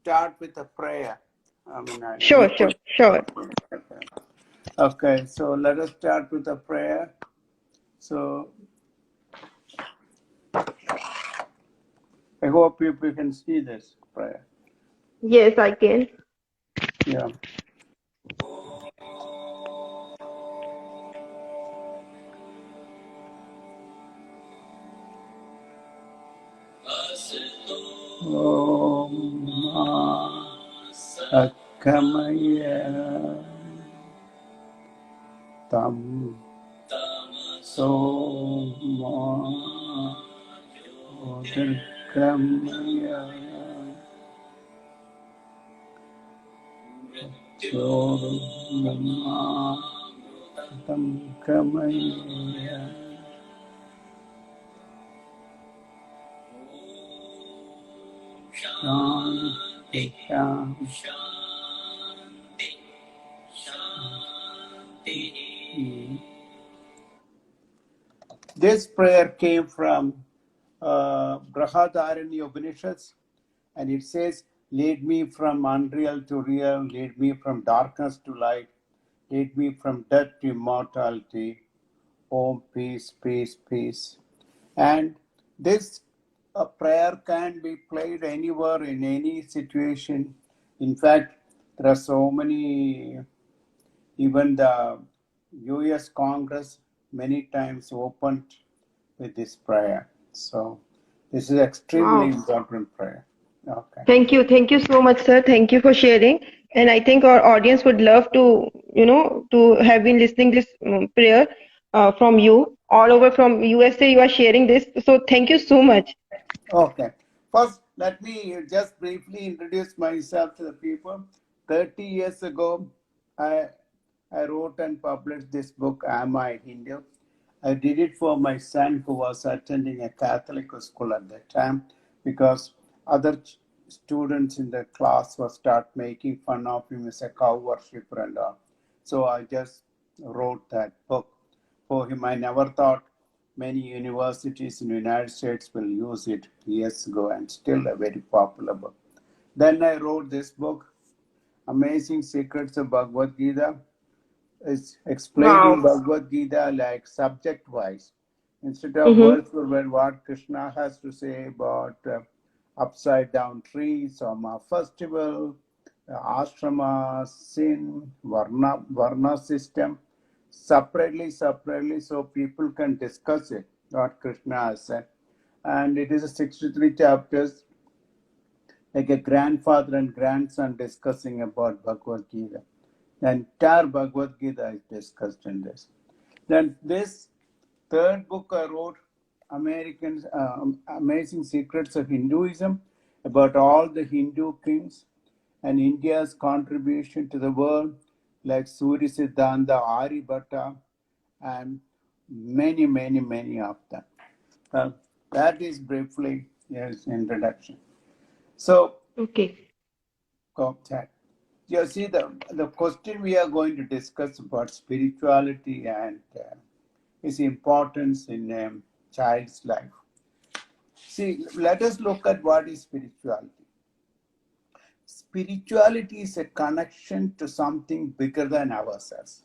start with a prayer. I mean, Sure. Okay, so let us start with a prayer. So I hope you can see this prayer. Yes, I can. Yeah. Om Akamaya Tam Soma Odirkamaya Chorma Tam Kamaya Shanti Shanti. This prayer came from Brahadarani Upanishads, and it says, lead me from unreal to real, lead me from darkness to light, lead me from death to immortality. Om, peace, peace, peace. And this prayer can be played anywhere in any situation. In fact, there are so many, even the US Congress many times opened with this prayer. So this is extremely Wow. important prayer. Okay. Thank you so much, sir. Thank you for sharing. And I think our audience would love to, to have been listening this prayer from you all over from USA. You are sharing this, so thank you so much. Okay. First, let me just briefly introduce myself to the people. 30 years ago, I, I wrote and published this book, Am I Hindu? I did it for my son who was attending a Catholic school at that time because other students in the class were start making fun of him as a cow worshipper and all. So I just wrote that book for him. I never thought many universities in the United States will use it years ago, and still a very popular book. Then I wrote this book, Amazing Secrets of Bhagavad Gita. It's explaining Wow. Bhagavad Gita like subject wise instead of Mm-hmm. words for word, what Krishna has to say about upside down trees, Soma festival, ashrama, sin, varna system, separately, so people can discuss it, what Krishna has said. And it is a 63 chapters, like a grandfather and grandson discussing about Bhagavad Gita. The entire Bhagavad Gita is discussed in this. Then this third book I wrote, Amazing Secrets of Hinduism, about all the Hindu kings and India's contribution to the world, like Surya Siddhanta, Aryabhatta, and many of them. Well, that is briefly yes introduction. So, Okay. that. You see, the question we are going to discuss about spirituality and its importance in a child's life. See, let us look at what is spirituality. Spirituality is a connection to something bigger than ourselves,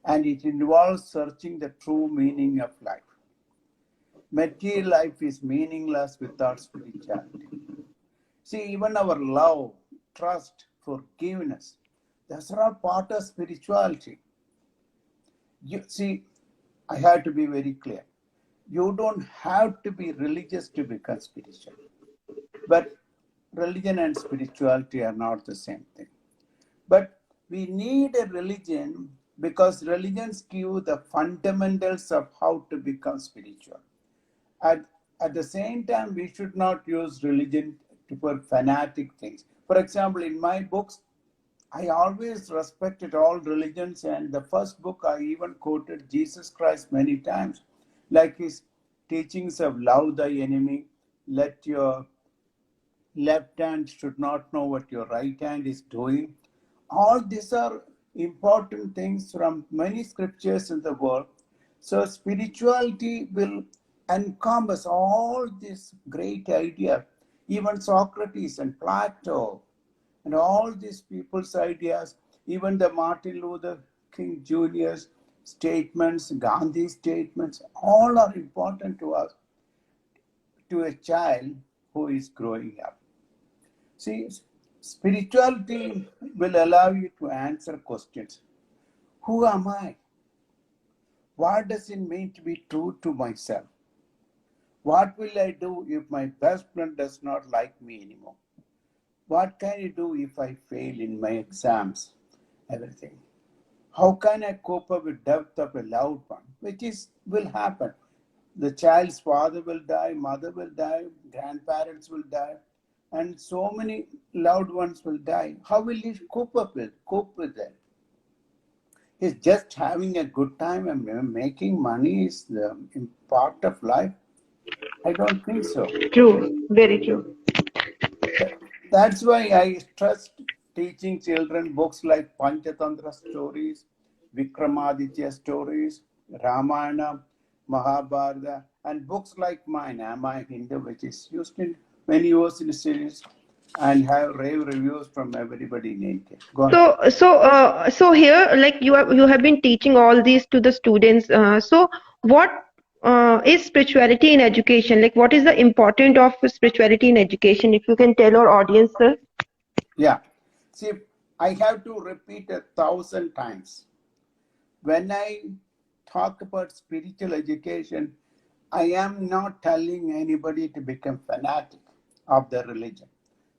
and it involves searching the true meaning of life. Material life is meaningless without spirituality. See, even our love, trust, forgiveness, those are all part of spirituality. You see, I have to be very clear. You don't have to be religious to become spiritual. But religion and spirituality are not the same thing. But we need a religion because religions give the fundamentals of how to become spiritual. At, at the same time, we should not use religion for fanatic things. For example, in my books, I always respected all religions, and the first book I even quoted Jesus Christ many times, like his teachings of love thy enemy, let your left hand should not know what your right hand is doing. All these are important things from many scriptures in the world. So spirituality will encompass all these great ideas. Even Socrates and Plato and all these people's ideas, even the Martin Luther King Jr.'s statements, Gandhi's statements, all are important to us, to a child who is growing up. See, spirituality will allow you to answer questions. Who am I? What does it mean to be true to myself? What will I do if my best friend does not like me anymore? What can I do if I fail in my exams? Everything. How can I cope up with death of a loved one? Will happen. The child's father will die, mother will die, grandparents will die, and so many loved ones will die. How will he cope with that? Is just having a good time and making money is the part of life? I don't think so. True, very true. That's why I trust teaching children books like Panchatantra stories, Vikramaditya stories, Ramayana, Mahabharata, and books like mine, Am I Hindu, which is used in many universities and have rave reviews from everybody in India. Go on. So here, like you have been teaching all these to the students. So what is spirituality in education? Like, what is the importance of spirituality in education? If you can tell our audience, sir. Yeah. See, I have to repeat 1,000 times. When I talk about spiritual education, I am not telling anybody to become fanatic of their religion.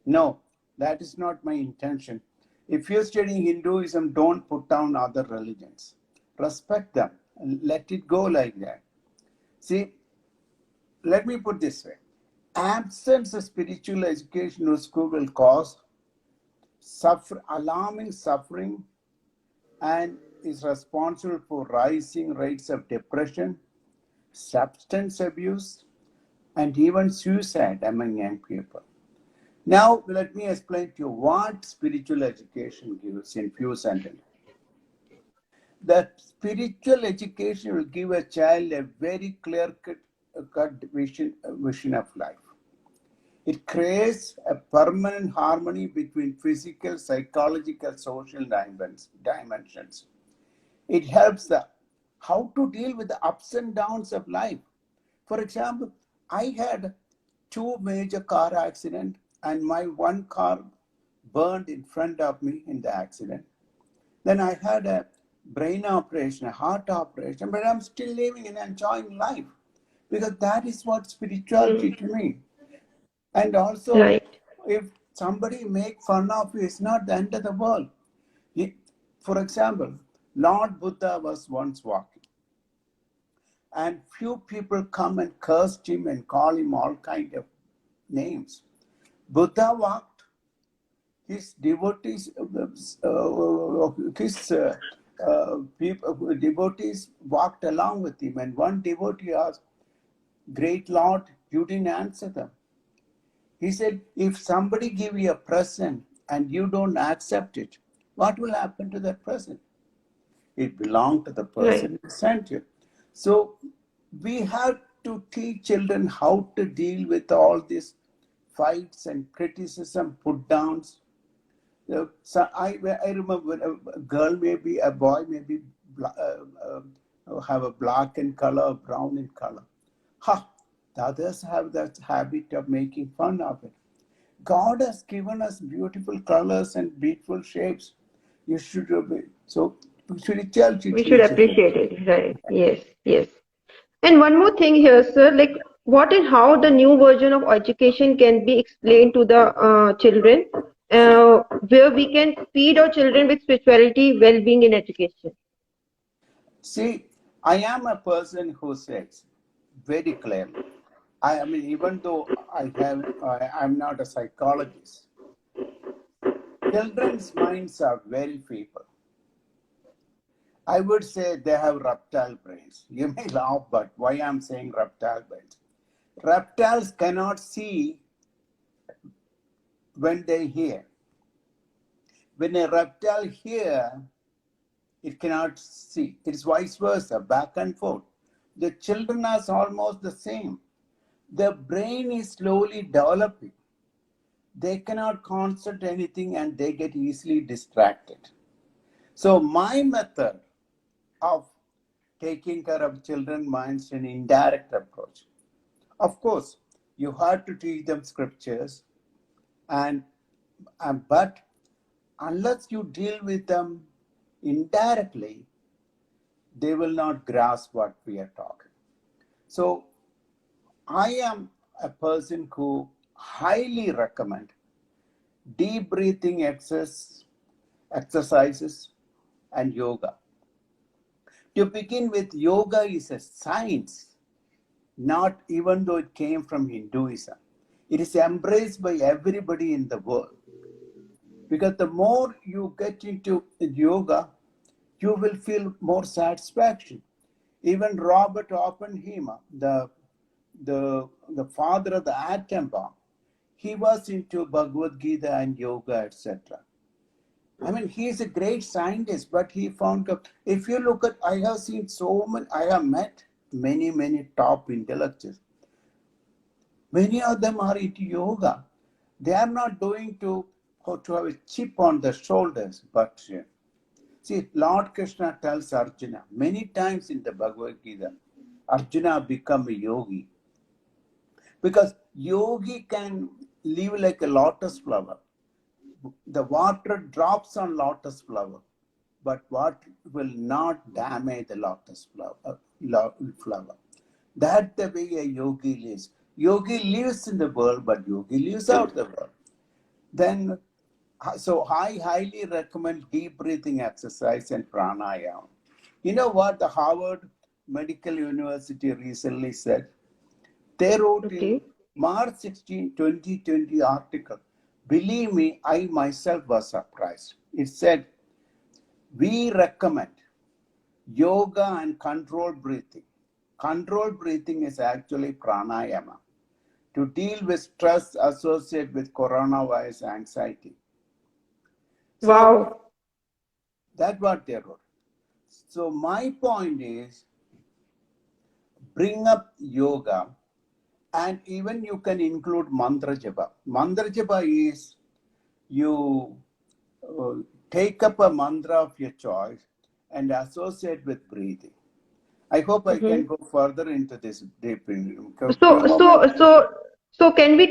No, that is not my intention. If you're studying Hinduism, don't put down other religions. Respect them and let it go like that. See, let me put this way. Absence of spiritual education in school will cause alarming suffering and is responsible for rising rates of depression, substance abuse, and even suicide among young people. Now, let me explain to you what spiritual education gives in few sentences. The spiritual education will give a child a very clear-cut vision of life. It creates a permanent harmony between physical, psychological, social dimensions. It helps how to deal with the ups and downs of life. For example, I had 2 major car accidents and my one car burned in front of me in the accident. Then I had a brain operation, a heart operation, but I'm still living and enjoying life because that is what spirituality to me. And also, Right. if somebody make fun of you, it's not the end of the world. For example, Lord Buddha was once walking, and few people come and cursed him and call him all kind of names. Buddha walked, his devotees, devotees walked along with him, and one devotee asked, "Great Lord, you didn't answer them." He said, if somebody give you a present and you don't accept it, what will happen to that present? It belonged to the person who sent you. So we have to teach children how to deal with all these fights and criticism, put downs. So I remember a girl may be, a boy may be, have a black in color, brown in color. The others have that habit of making fun of it. God has given us beautiful colors and beautiful shapes. You should obey. So spirituality We should teaches appreciate it, right? Yes, yes. And one more thing here, sir, like what and how the new version of education can be explained to the children, where we can feed our children with spirituality, well-being in education. See, I am a person who says very clearly. I mean, even though I'm not a psychologist, children's minds are very feeble. I would say they have reptile brains. You may laugh, but why I'm saying reptile brains? Reptiles cannot see when they hear. When a reptile hears, it cannot see. It's vice versa, back and forth. The children are almost the same. The brain is slowly developing. they cannot concentrate anything and they get easily distracted. So my method of taking care of children's minds is an indirect approach. Of course, you have to teach them scriptures, and but unless you deal with them indirectly, they will not grasp what we are talking. So I am a person who highly recommend deep breathing exercises and yoga. To begin with, yoga is a science, not even though it came from Hinduism. It is embraced by everybody in the world. Because the more you get into yoga, you will feel more satisfaction. Even Robert Oppenheimer, the father of the atom bomb, he was into Bhagavad Gita and yoga, etc. I mean, he's a great scientist, but he found out, if you look at, I have seen so many, I have met many top intellectuals. Many of them are into yoga. They are not doing to have a chip on their shoulders, but see, Lord Krishna tells Arjuna many times in the Bhagavad Gita, Arjuna become a yogi. Because yogi can live like a lotus flower. The water drops on lotus flower, but what will not damage the lotus flower. That's the way a yogi lives. Yogi lives in the world, but yogi lives out the world. Then, so I highly recommend deep breathing exercise and pranayama. You know what the Harvard Medical University recently said? They wrote in March 16, 2020 article. Believe me, I myself was surprised. It said, we recommend yoga and controlled breathing. Controlled breathing is actually pranayama to deal with stress associated with coronavirus anxiety. So, Wow. that's what they wrote. So my point is, bring up yoga, and even you can include mantra japa. Mantra japa is you take up a mantra of your choice and associate with breathing. I hope I can go further into this deep. So can we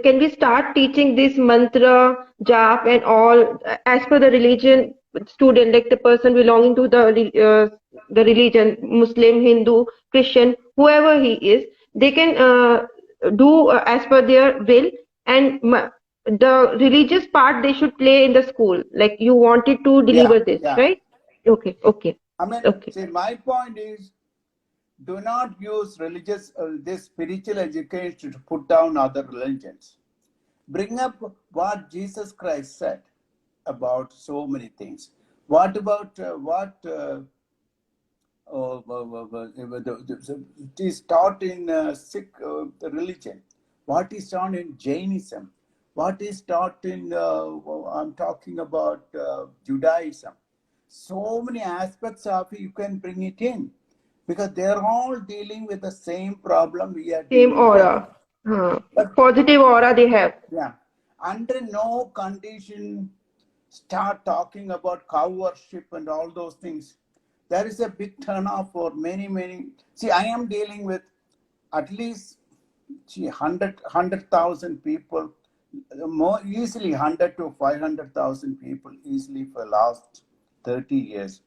can we start teaching this mantra, jap and all as per the religion student, like the person belonging to the religion, Muslim, Hindu, Christian, whoever he is, they can do as per their will, and the religious part they should play in the school, like you wanted to deliver this, right? Okay. I mean, Okay. see, my point is, do not use religious, this spiritual education to put down other religions. Bring up what Jesus Christ said about so many things. What about it is taught in Sikh religion? What is taught in Jainism? What is taught in, I'm talking about Judaism? So many aspects of it, you can bring it in, because they're all dealing with the same problem we are Same dealing aura. with. Positive aura they have. Yeah. Under no condition start talking about cow worship and all those things. There is a big turnoff for many. See, I am dealing with at least 100,000 people, more easily 100 to 500,000 people easily for the last 30 years.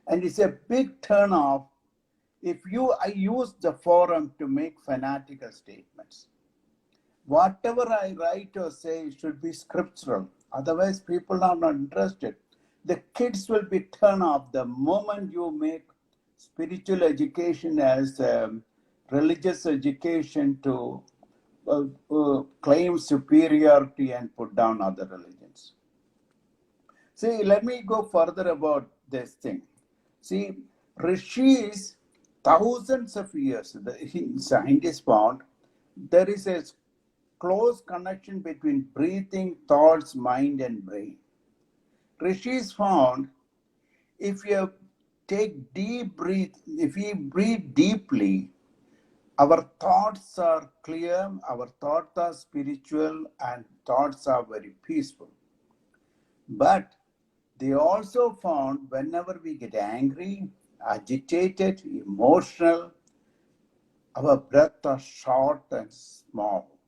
And it's a big turnoff if I use the forum to make fanatical statements. Whatever I write or say should be scriptural. Otherwise, people are not interested. The kids will be turned off the moment you make spiritual education as religious education to claim superiority and put down other religions. See, let me go further about this thing. See, rishis, thousands of years, the scientists found there is a close connection between breathing, thoughts, mind, and brain. Rishis found if you take deep breath, if you breathe deeply, Our thoughts are clear, our thoughts are spiritual, and thoughts are very peaceful. But they also found whenever we get angry, agitated, emotional, our breath are short and small,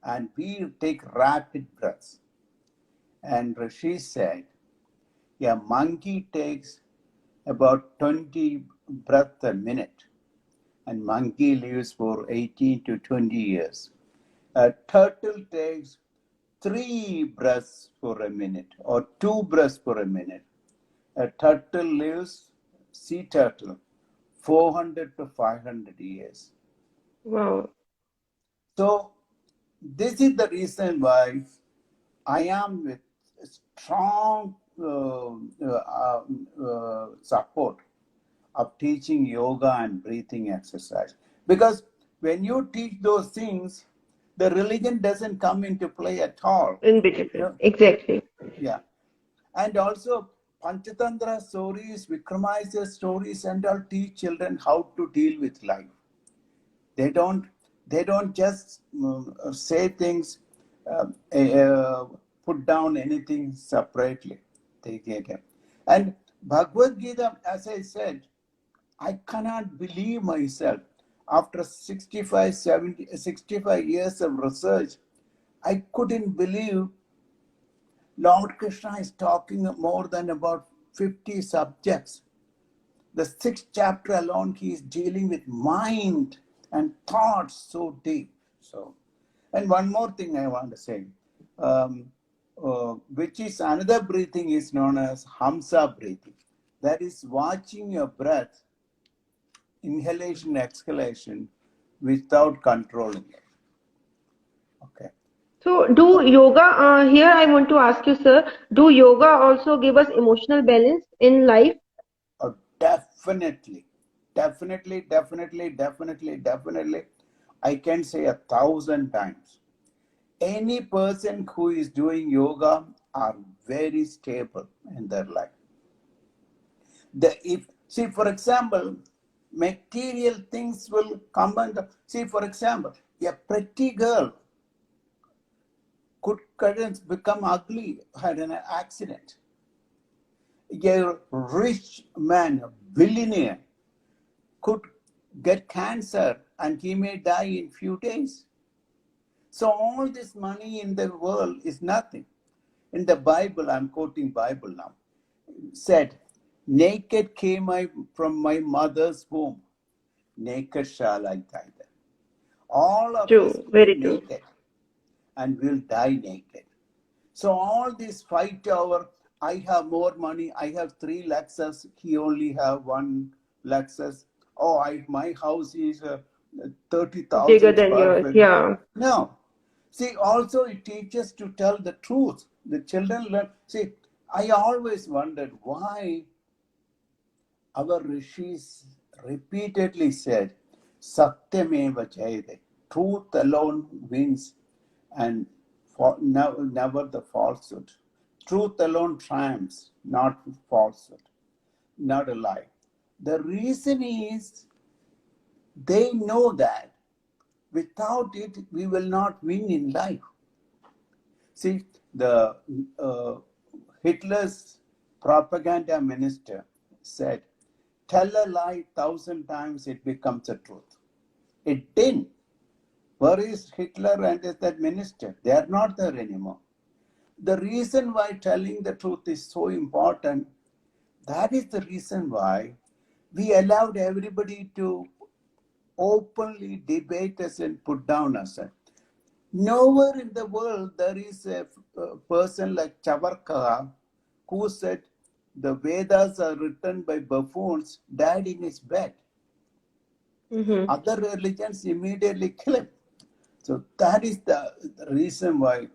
and we take rapid breaths. And Rishi said, a monkey takes about 20 breaths a minute, and monkey lives for 18 to 20 years. A turtle takes 3 breaths for a minute or 2 breaths for a minute. A turtle lives, sea turtle, 400 to 500 years. Wow. So this is the reason why I am with strong support of teaching yoga and breathing exercise. Because when you teach those things, the religion doesn't come into play at all. In between. Exactly. Yeah. And also Panchatantra stories, Vikramaditya stories, and all teach children how to deal with life. They don't just say things, put down anything separately. They get it. And Bhagavad Gita, as I said, I cannot believe myself. After 65 years of research, I couldn't believe Lord Krishna is talking more than about 50 subjects. The 6th chapter alone, he is dealing with mind and thoughts so deep. So, and one more thing I want to say, which is another breathing is known as Hamsa breathing. That is watching your breath, inhalation, exhalation, without controlling it. Okay. So, do yoga, here I want to ask you, sir, do yoga also give us emotional balance in life? Definitely. I can say 1,000 times. Any person who is doing yoga are very stable in their life. See, for example, material things will come and see, for example, a pretty girl could become ugly, had an accident. A rich man, a billionaire, could get cancer and he may die in few days. So all this money in the world is nothing. In the Bible, I'm quoting Bible now, said, naked came I from my mother's womb, naked shall I die there. All of us True, came very true. naked and will die naked. So all this fight over, I have more money, I have 3 Lexus, he only have 1 Lexus. Oh, my house is 30,000 Bigger than square yours, feet. yeah. No. See, also it teaches to tell the truth. The children learn. See, I always wondered why our rishis repeatedly said, Satyameva Jayate. Truth alone wins and never the falsehood. Truth alone triumphs, not falsehood, not a lie. The reason is they know that without it, we will not win in life. See, the Hitler's propaganda minister said, tell a lie 1,000 times, it becomes a truth. It didn't. Where is Hitler and that minister? They are not there anymore. The reason why telling the truth is so important, that is the reason why we allowed everybody to openly debate us and put down us. Nowhere in the world there is a person like Chavarkar who said the Vedas are written by buffoons, died in his bed. Mm-hmm. Other religions immediately kill him. So that is the reason why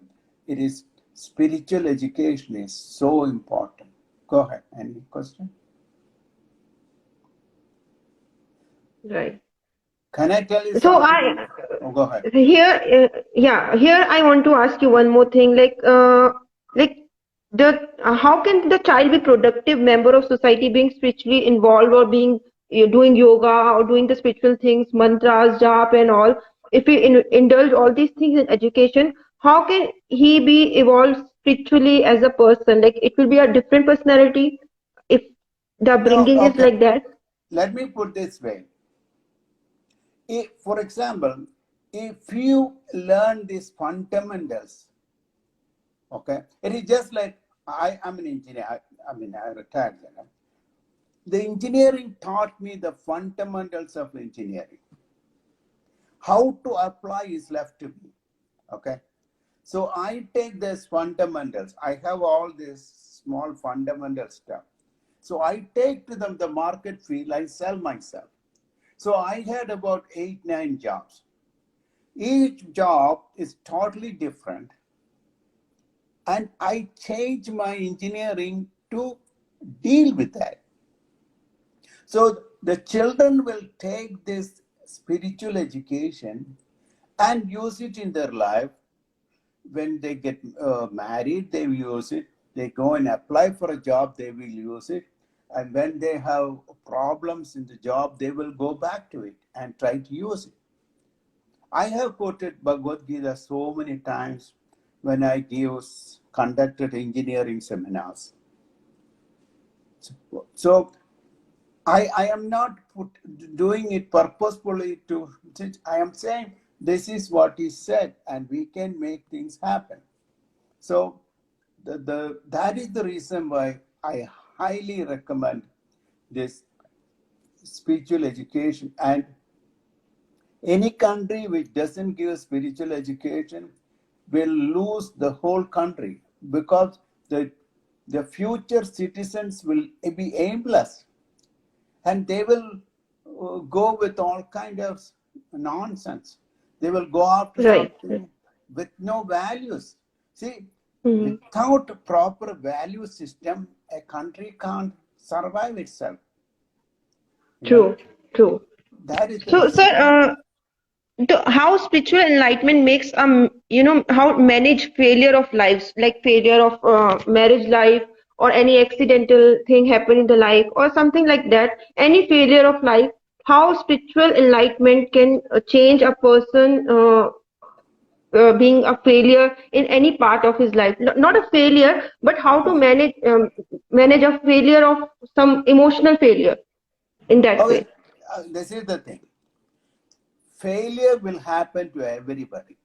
it is spiritual education is so important. Go ahead. Any question? Right. Can I tell you So something? Oh, go ahead. here, here I want to ask you one more thing. Like the how can the child be productive member of society, being spiritually involved or being you're doing yoga or doing the spiritual things, mantras, jap, and all, if we indulge all these things in education, how can he be evolved spiritually as a person? Like it will be a different personality if the No, upbringing is okay. like that. Let me put this way. For example, if you learn these fundamentals, okay, it is just like I'm an engineer. I retired. The engineering taught me the fundamentals of engineering. How to apply is left to me. Okay. So I take these fundamentals. I have all this small fundamental stuff. So I take to them the market field, I sell myself. So I had about 8, 9 jobs. Each job is totally different. And I change my engineering to deal with that. So the children will take this spiritual education and use it in their life. When they get married, they will use it. They go and apply for a job, they will use it. And when they have problems in the job, they will go back to it and try to use it. I have quoted Bhagavad Gita so many times when I conducted engineering seminars. So I am not doing it purposefully I am saying this is what is said and we can make things happen. So that is the reason why I highly recommend this spiritual education. And any country which doesn't give spiritual education will lose the whole country, because the future citizens will be aimless and they will go with all kind of nonsense. They will go after Right. something with no values. See, Mhm. without proper value system, a country can't survive itself. You know, True, true. that is the So, reason. sir, how spiritual enlightenment makes how manage failure of lives, like failure of marriage life, or any accidental thing happen in the life or something like that, any failure of life, how spiritual enlightenment can change a person being a failure in any part of his life. Not a failure, but how to manage a failure of some emotional failure in that Okay, way. this is the thing. Failure will happen to everybody.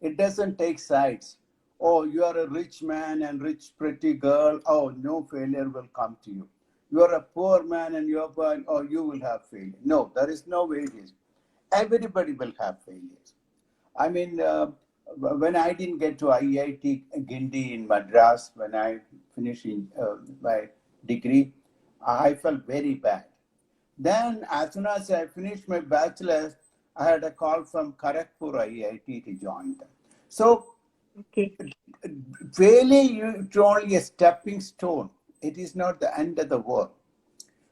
It doesn't take sides. Oh, you are a rich man and rich pretty girl. Oh, no failure will come to you. You are a poor man and you are poor. Oh, you will have failure. No, there is no way it is. Everybody will have failures. I mean, when I didn't get to IIT Gindi in Madras, when I finished my degree, I felt very bad. Then, as soon as I finished my bachelor's, I had a call from Kharagpur IIT to join them. So, Okay. failure is only a stepping stone. It is not the end of the world.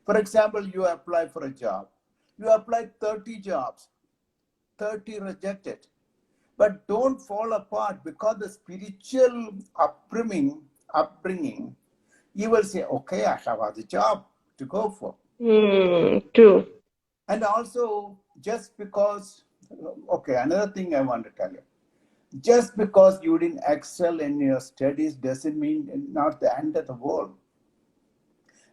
For example, you apply for a job. You apply 30 jobs, 30 rejected. But don't fall apart, because the spiritual upbringing, you will say, okay, I have other job to go for. True. And also, just because, okay, another thing I want to tell you, just because you didn't excel in your studies doesn't mean not the end of the world.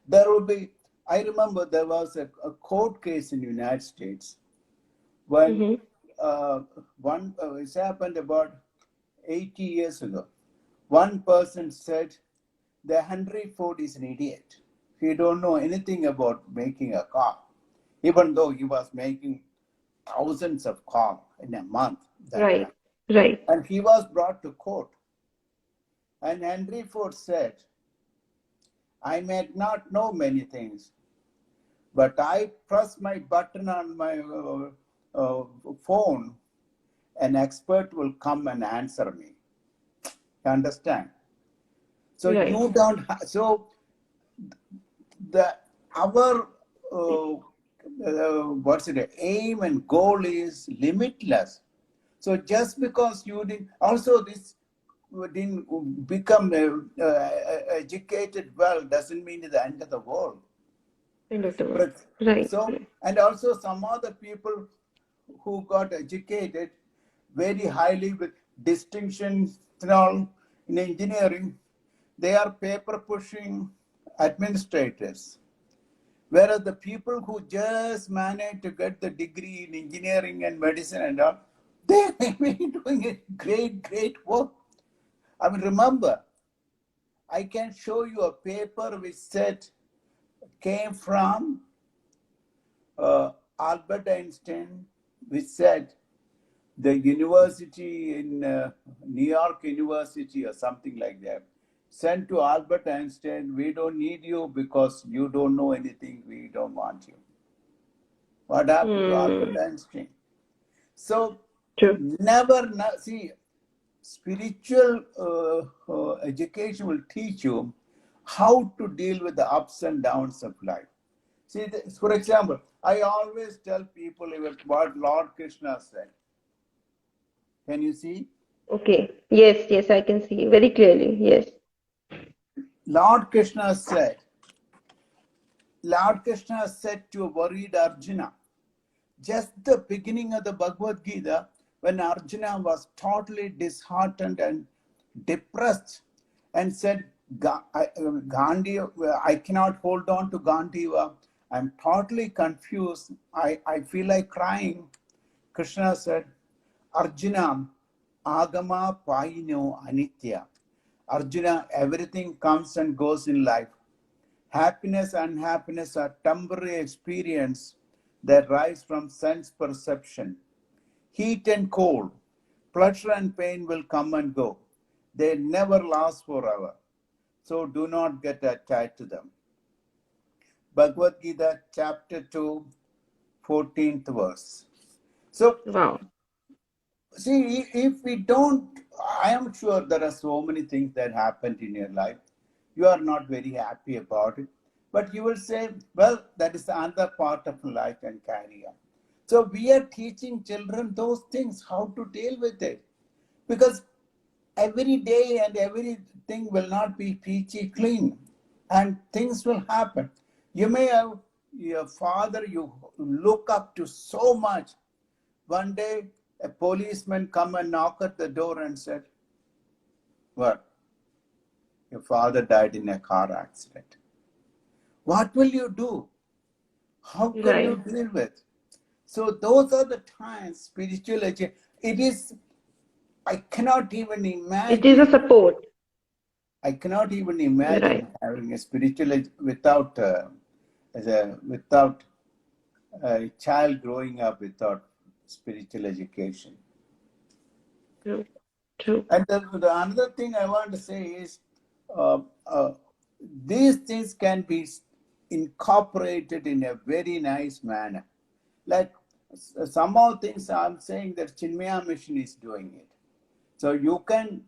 There will be, I remember there was a court case in the United States when Mm-hmm. it happened about 80 years ago. One person said, the Henry Ford is an idiot. He don't know anything about making a car, even though he was making thousands of cars in a month that Right. time. Right. And he was brought to court. And Henry Ford said, I may not know many things, but I press my button on my phone, an expert will come and answer me. You understand? So Right. you don't. So the our what's it? Aim and goal is limitless. So just because you didn't, also this didn't become educated well doesn't mean the end of the world. End of the world. Right. So, Right. and also some other people who got educated very highly with distinctions and all in engineering, they are paper pushing administrators. Whereas the people who just managed to get the degree in engineering and medicine and all, they may be doing a great work. I mean, remember, I can show you a paper which said came from Albert Einstein, which said the university in New York University or something like that sent to Albert Einstein, we don't need you because you don't know anything, we don't want you. What happened to Albert Einstein? So True. never, see, spiritual education will teach you how to deal with the ups and downs of life. See, for example, I always tell people even what Lord Krishna said. Can you see? Okay. Yes, yes, I can see very clearly. Yes. Lord Krishna said to worried Arjuna, just the beginning of the Bhagavad Gita, when Arjuna was totally disheartened and depressed and said, Gandhi, I cannot hold on to Gandiva. I'm totally confused. I feel like crying. Krishna said, Arjuna, Agama Paino Anitya. Arjuna, everything comes and goes in life. Happiness and unhappiness are temporary experience that rise from sense perception. Heat and cold, pleasure and pain will come and go. They never last forever. So do not get attached to them. Bhagavad Gita, chapter 2, 14th verse. So, Wow. see, if we don't, I am sure there are so many things that happened in your life. You are not very happy about it. But you will say, well, that is another part of life and carry on. So we are teaching children those things, how to deal with it. Because every day and everything will not be peachy clean. And things will happen. You may have your father you look up to so much. One day, a policeman come and knock at the door and said, what? Your father died in a car accident. What will you do? How can you Right. deal with? So those are the times spiritual education. It is, I cannot even It is a imagine. support. I cannot even imagine Right. having a spiritual without without a child growing up without spiritual education. True. True. And the another thing I want to say is uh, uh, these things can be incorporated in a very nice manner. Like somehow things I'm saying that Chinmaya Mission is doing it. So you can,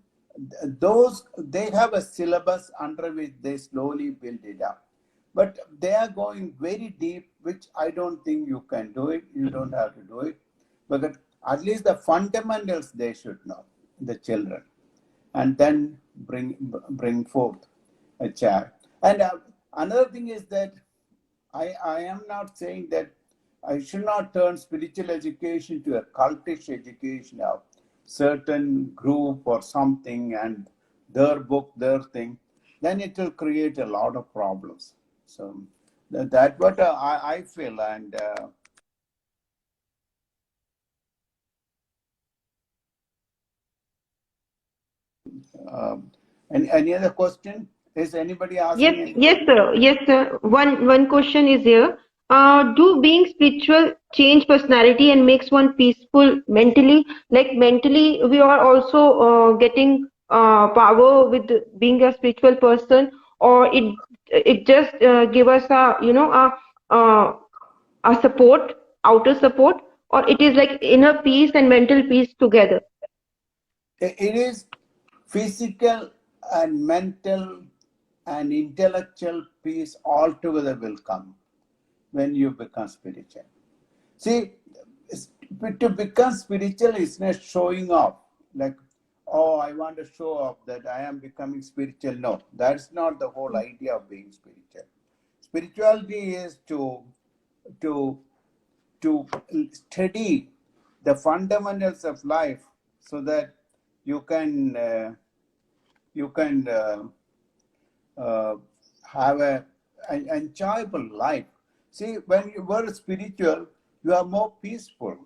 they have a syllabus under which they slowly build it up. But they are going very deep, which I don't think you can do it. You don't have to do it. But at least the fundamentals they should know, the children, and then bring forth a child. And another thing is that I am not saying that I should not turn spiritual education to a cultish education of certain group or something and their book, their thing. Then it will create a lot of problems. So that's what I feel. And any other question? Is anybody Yes, asking any yes, question? sir. Yes, sir. One question is here. Do being spiritual change personality and makes one peaceful mentally? Like mentally, we are also getting power with being a spiritual person, or it just give us a support, outer support, or it is like inner peace and mental peace together. It is physical and mental and intellectual peace altogether will come when you become spiritual. See, to become spiritual is not showing off. Like, oh, I want to show off that I am becoming spiritual. No, that's not the whole idea of being spiritual. Spirituality is to study the fundamentals of life so that you can have an enjoyable life. See, when you were spiritual, you are more peaceful,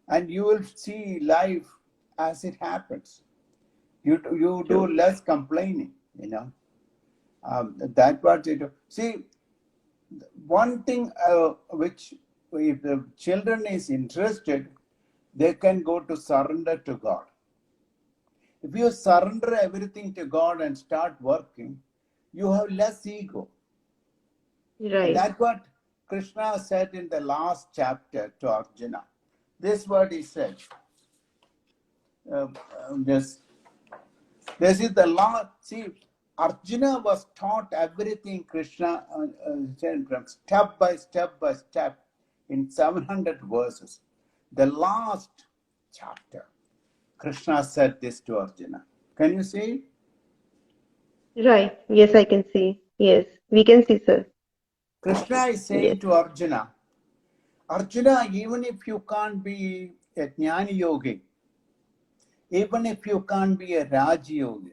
and you will see life as it happens. You do True. less complaining. That's what you do. See, one thing which, if the children is interested, they can go to surrender to God. If you surrender everything to God and start working, you have less ego. And Right. that's what Krishna said in the last chapter to Arjuna. This word he said. This is the law. See, Arjuna was taught everything Krishna said from step by step in 700 verses. The last chapter, Krishna said this to Arjuna. Can you see? Right. Yes, I can see. Yes, we can see, sir. Krishna is Yes. saying to Arjuna, Arjuna, even if you can't be a Jnana Yogi, even if you can't be a Raj Yogi,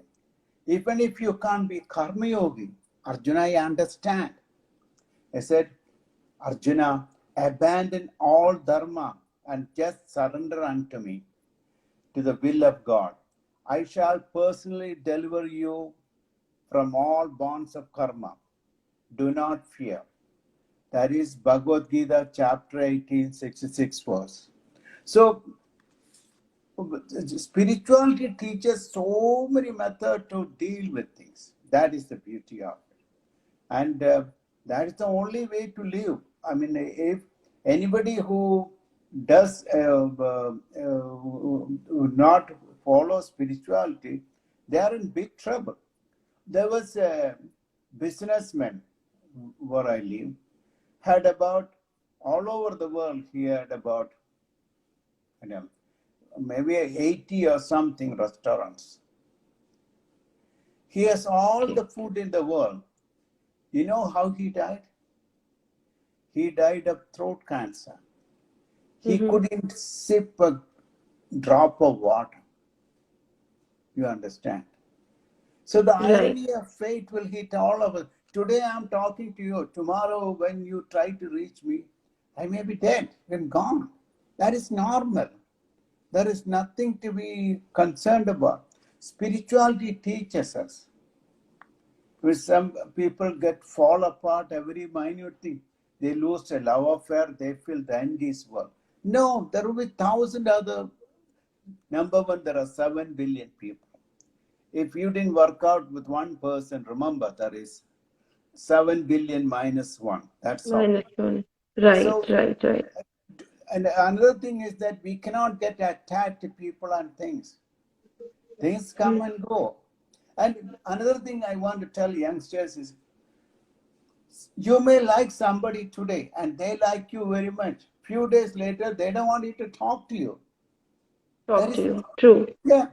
even if you can't be Karma Yogi, Arjuna, I understand. I said, Arjuna, abandon all dharma and just surrender unto me to the will of God. I shall personally deliver you from all bonds of karma. Do not fear. That is Bhagavad Gita, chapter 18, 66 verse. So, spirituality teaches so many methods to deal with things. That is the beauty of it. And that is the only way to live. I mean, if anybody who does not follow spirituality, they are in big trouble. There was a businessman where I live, had about all over the world, he had about maybe 80 or something restaurants. He has all Okay. the food in the world. You know how he died? He died of throat cancer. He Mm-hmm. couldn't sip a drop of water. You understand? So the Right. irony of fate will hit all of us. Today I'm talking to you. Tomorrow, when you try to reach me, I may be dead and gone. That is normal. There is nothing to be concerned about. Spirituality teaches us. When some people fall apart, every minute thing, they lose a love affair, they feel the end is work. No, there will be 1,000 other. Number one, there are 7 billion people. If you didn't work out with one person, remember there is 7 billion minus one. That's all. Minus one. Right, So, right, right. and another thing is that we cannot get attached to people and things. Things come Mm. and go. And another thing I want to tell youngsters is, you may like somebody today and they like you very much. Few days later, they don't want you to talk to you. There Talk to is, you. True. yeah.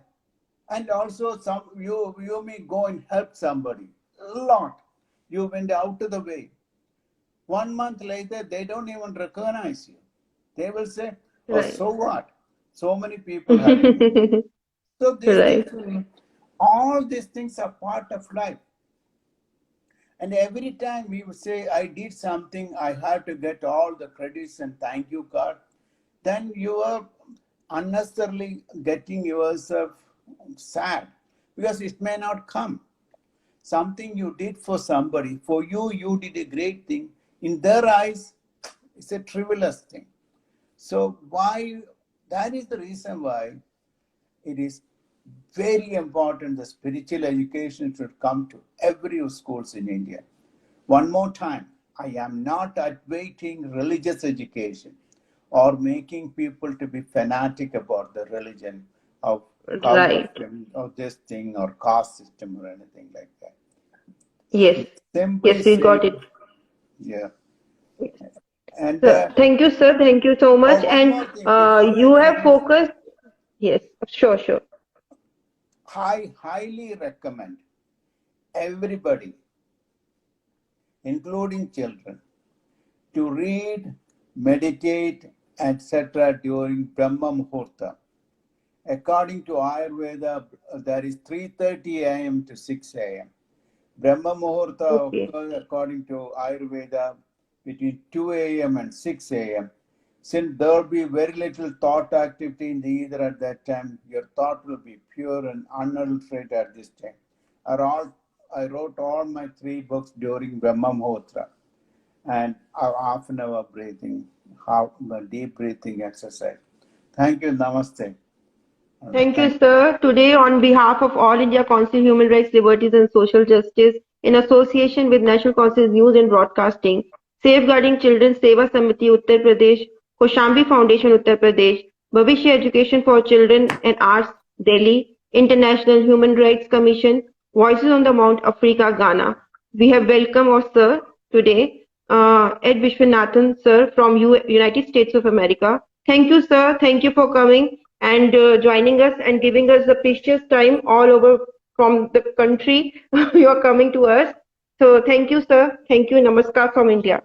And also, you may go and help somebody a lot. You went out of the way. 1 month later, they don't even recognize you. They will say, "Oh, Right. so what? So many people helping me." So these things, Right. all these things are part of life. And every time we say, I did something, I have to get all the credits and thank you card, then you are unnecessarily getting yourself sad because it may not come. Something you did for somebody, for you, you did a great thing. In their eyes, it's a trivialist thing. So why? That is the reason why it is very important the spiritual education should come to every schools in India. One more time, I am not advocating religious education or making people to be fanatic about the religion of how Right. of this thing or caste system or anything like that. Yes. It's simply Yes, we got it. saying, yeah. And Thank you, sir. Thank you so oh, much. one And more thing before I you have finish. focused. Yes, sure, sure. I highly recommend everybody including children, to read, meditate, etc. during Brahma Muhurta. According to Ayurveda, that is 3:30 a.m. to 6 a.m. Brahma Muhurta Okay. occurs according to Ayurveda between 2 a.m. and 6 a.m. Since there will be very little thought activity in the ether at that time, your thought will be pure and unadulterated at this time. I wrote all my 3 books during Brahma Muhurta and a half an hour breathing, deep breathing exercise. Thank you. Namaste. Thank you, Thank sir. Today, on behalf of All India Council Human Rights, Liberties and Social Justice, in association with National Council News and Broadcasting, Safeguarding Children Seva Samiti Uttar Pradesh, Koshambi Foundation Uttar Pradesh, Bhavishya Education for Children and Arts Delhi, International Human Rights Commission, Voices on the Mount Africa Ghana. We have welcomed our sir today, Ed Vishwanathan, sir, from United States of America. Thank you, sir. Thank you for coming and joining us and giving us the precious time all over from the country. You are coming to us. So thank you, sir. Thank you. Namaskar from India.